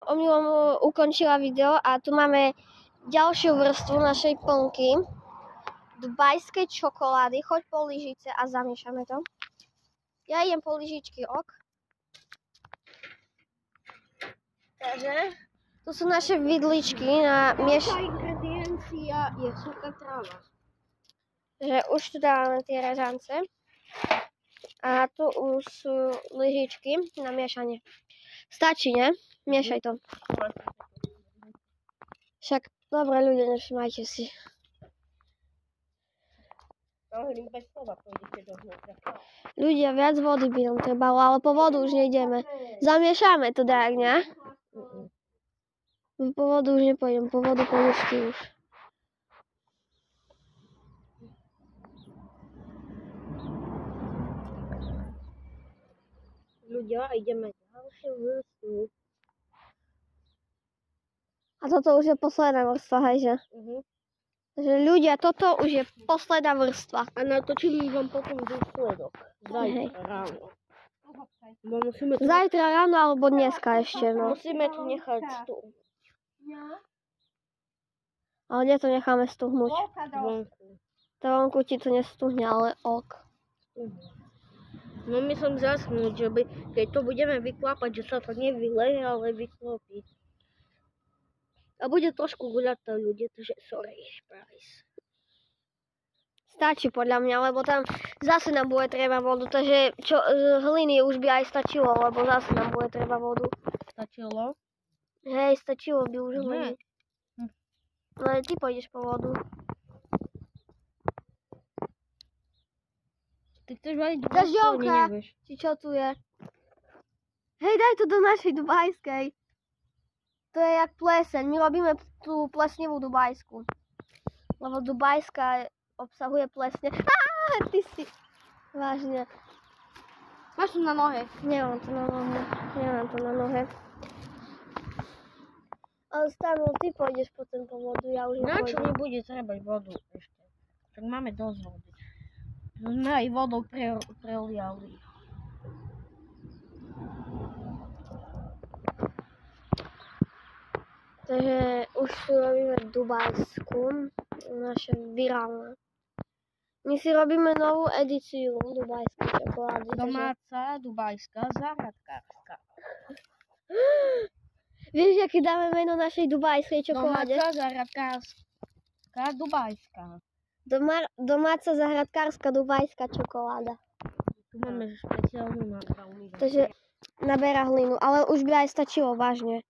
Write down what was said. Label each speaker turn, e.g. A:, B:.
A: Omylom ukončila video a tu máme ďalšiu vrstvu našej plnky dubajskej čokolády. Choď po lyžice a zamiešame to. Ja idem po lyžičky, ok. Takže tu sú naše vidličky na
B: ingrediencia je suchá tráva.
A: že už tu dávame tie rezance. A tu už sú lyžičky na miešanie. Stačí, ne? Miešaj to. Však, dobre ľudia, nevšimajte si. Ľudia, viac vody by nám trebalo, ale po vodu už nejdeme. Zamiešame to dajak, ne? Po vodu už nepôjdem, po vodu pôjdeš ty už.
B: Ľudia, ideme ďalšiu vrstvu.
A: A toto už je posledná vrstva, hejže? Takže ľudia, toto už je posledná vrstva.
B: A natočím vám potom výsledok. Zajtra ráno.
A: Zajtra ráno alebo dneska ešte, no.
B: Musíme tu nechať stuhnúť.
A: Ale kde to necháme stuhnúť?
B: Vonku.
A: To vonku ti to nestuhne, ale ok.
B: No myslím zaschnúť, že keď to budeme vyklapať, že sa to nevyleje, ale vyklopí. A bude trošku guľaté ľudia, takže sorry, price.
A: Stačí podľa mňa, lebo tam zase nám bude treba vodu, takže čo, z hliny už by aj stačilo, lebo zase nám bude treba vodu.
B: Stačilo?
A: Hej, stačilo by už hliny. Ale ty pôjdeš po vodu.
B: Ty chceš variť
A: Dažďovka, či čo tu je? Hej, daj to do našej dubajskej. To je jak pleseň, my robíme tú plesnivú dubajskú. Lebo dubajská obsahuje plesne. Ty si... Vážne.
B: Máš to na nohe?
A: Nemám to na nohe. Nemám to na nohe. Ale Stano, ty pôjdeš potom po vodu, ja už
B: Na
A: nepôjdem.
B: čo mi bude trebať vodu ešte? Tak máme dosť vody. Sme aj vodou preliali.
A: Takže už si robíme dubajskú, naše virálne. My si robíme novú edíciu dubajskej čokolády.
B: Domáca, dubajská, záhradkárska.
A: Vieš, aké dáme meno našej dubajskej čokoláde?
B: Domáca, záhradkárska, dubajská.
A: Domáca záhradkárska dubajská čokoláda.
B: Tu máme špeciálnu nápravu.
A: Takže naberá hlinu, ale už by aj stačilo, vážne.